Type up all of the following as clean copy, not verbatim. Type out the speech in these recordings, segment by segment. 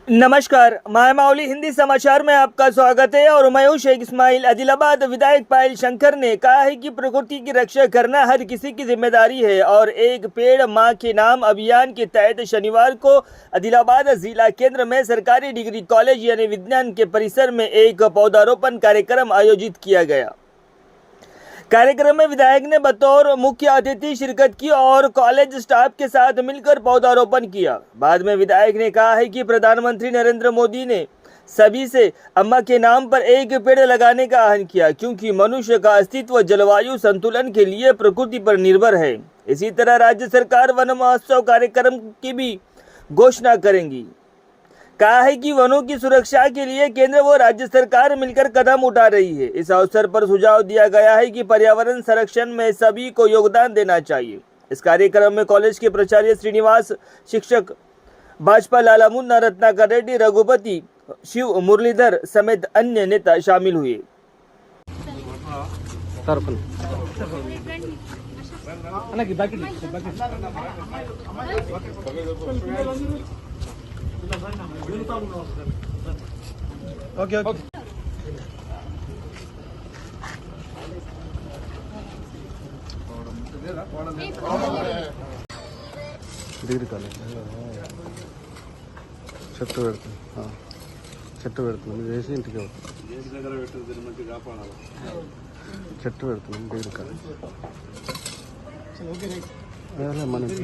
नमस्कार, मैं माउली हिंदी समाचार में आपका स्वागत है और मैं हूं शेख इस्माइल। आदिलाबाद विधायक पायल शंकर ने कहा है कि प्रकृति की रक्षा करना हर किसी की जिम्मेदारी है और एक पेड़ मां के नाम अभियान के तहत शनिवार को आदिलाबाद जिला केंद्र में सरकारी डिग्री कॉलेज यानी विज्ञान के परिसर में एक पौधारोपण कार्यक्रम आयोजित किया गया। कार्यक्रम में विधायक ने बतौर मुख्य अतिथि शिरकत की और कॉलेज स्टाफ के साथ मिलकर पौधारोपण किया। बाद में विधायक ने कहा है कि प्रधानमंत्री नरेंद्र मोदी ने सभी से अम्मा के नाम पर एक पेड़ लगाने का आह्वान किया, क्योंकि मनुष्य का अस्तित्व जलवायु संतुलन के लिए प्रकृति पर निर्भर है। इसी तरह राज्य सरकार वन महोत्सव कार्यक्रम की भी घोषणा करेंगी। कहा है कि वनों की सुरक्षा के लिए केंद्र व राज्य सरकार मिलकर कदम उठा रही है। इस अवसर पर सुझाव दिया गया है कि पर्यावरण संरक्षण में सभी को योगदान देना चाहिए। इस कार्यक्रम में कॉलेज के प्राचार्य श्रीनिवास, शिक्षक भाजपा लाला मुन्ना, रत्नाकर रेड्डी, रघुपति, शिव मुरलीधर समेत अन्य नेता शामिल हुए। ओके డిగ్రీ కాలేజ్ చెట్టు పెడుతుంది చెట్టు పెడుతున్నాం చేసి ఇంటికి చెట్టు పెడుతున్నాం డిగ్రీ కాలేజ్ మనకి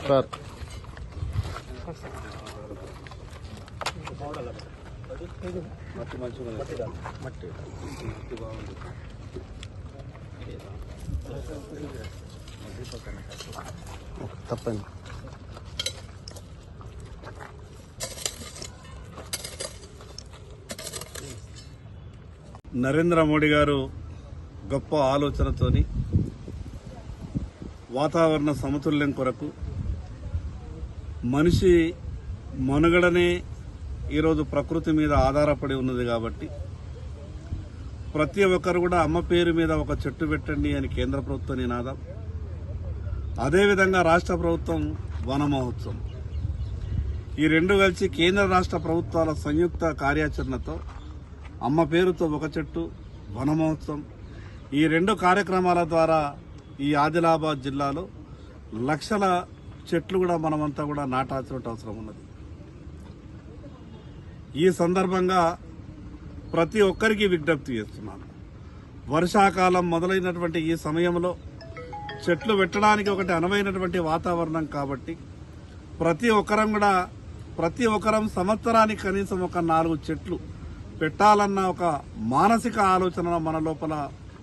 సార్ మట్టి మంచిగా మట్టి బాగుంది. తప్పండి. నరేంద్ర మోడీ గారు గొప్ప ఆలోచనతోని వాతావరణ సమతుల్యం కొరకు మనిషి మనుగడనే ఈరోజు ప్రకృతి మీద ఆధారపడి ఉన్నది కాబట్టి ప్రతి ఒక్కరు కూడా అమ్మ పేరు మీద ఒక చెట్టు పెట్టండి అని కేంద్ర ప్రభుత్వం నినాదం. అదేవిధంగా రాష్ట్ర ప్రభుత్వం వన మహోత్సవం, ఈ రెండు కలిసి కేంద్ర రాష్ట్ర ప్రభుత్వాల సంయుక్త కార్యాచరణతో అమ్మ పేరుతో ఒక చెట్టు, వన మహోత్సవం, ఈ రెండు కార్యక్రమాల ద్వారా ఈ ఆదిలాబాద్ జిల్లాలో లక్షల చెట్లు కూడా మనమంతా కూడా నాటాల్సిన అవసరం ఉన్నది. ఈ సందర్భంగా ప్రతి ఒక్కరికి విజ్ఞప్తి చేస్తున్నాను. వర్షాకాలం మొదలైనటువంటి ఈ సమయంలో చెట్లు పెట్టడానికి ఒకటి అనువైనటువంటి వాతావరణం కాబట్టి ప్రతి ఒక్కరం సంవత్సరానికి కనీసం ఒక 4 చెట్లు పెట్టాలన్న ఒక మానసిక ఆలోచన మన లోపల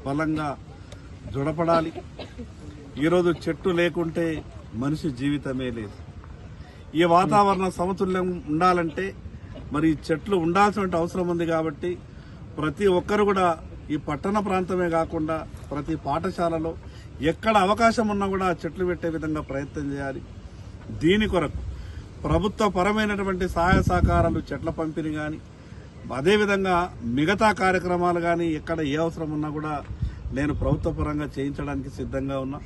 బలంగా జొడపడాలి. ఈరోజు చెట్టు లేకుంటే మనిషి జీవితమే లేదు. ఈ వాతావరణ సమతుల్యం ఉండాలంటే మరి చెట్లు ఉండాల్సిన అవసరం ఉంది. కాబట్టి ప్రతి ఒక్కరు కూడా ఈ పట్టణ ప్రాంతమే కాకుండా ప్రతి పాఠశాలలో ఎక్కడ అవకాశం ఉన్నా కూడా చెట్లు పెట్టే విధంగా ప్రయత్నం చేయాలి. దీని కొరకు ప్రభుత్వ పరమైనటువంటి సహాయ సహకారాలు, చెట్ల పంపిణీ కానీ, అదేవిధంగా మిగతా కార్యక్రమాలు కానీ ఎక్కడ ఏ అవసరం ఉన్నా కూడా నేను ప్రభుత్వ పరంగా చేయించడానికి సిద్ధంగా ఉన్నా.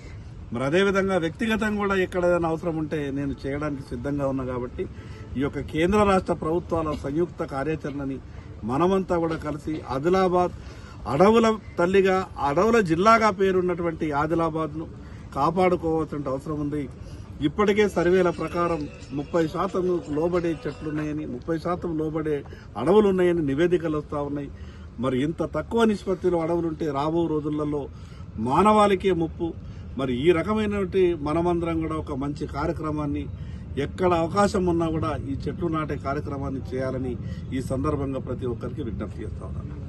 మరి అదేవిధంగా వ్యక్తిగతంగా కూడా ఎక్కడ ఏదైనా అవసరం ఉంటే నేను చేయడానికి సిద్ధంగా ఉన్నా. కాబట్టి ఈ యొక్క కేంద్ర రాష్ట్ర ప్రభుత్వాల సంయుక్త కార్యాచరణని మనమంతా కూడా కలిసి ఆదిలాబాద్ అడవుల తల్లిగా, అడవుల జిల్లాగా పేరున్నటువంటి ఆదిలాబాద్ను కాపాడుకోవాల్సిన అవసరం ఉంది. ఇప్పటికే సర్వేల ప్రకారం 30% లోబడే చెట్లున్నాయని, 30% లోబడే అడవులున్నాయని నివేదికలు వస్తూ ఉన్నాయి. మరి ఇంత తక్కువ నిష్పత్తిలో అడవులుంటే రాబో రోజులలో మానవాళికే ముప్పు. మరి ఈ రకమైనటువంటి మనమందరం కూడా ఒక మంచి కార్యక్రమాన్ని ఎక్కడ అవకాశం ఉన్నా కూడా ఈ చెట్లు నాటే కార్యక్రమాన్ని చేయాలని ఈ సందర్భంగా ప్రతి ఒక్కరికి విజ్ఞప్తి చేస్తా ఉన్నాను.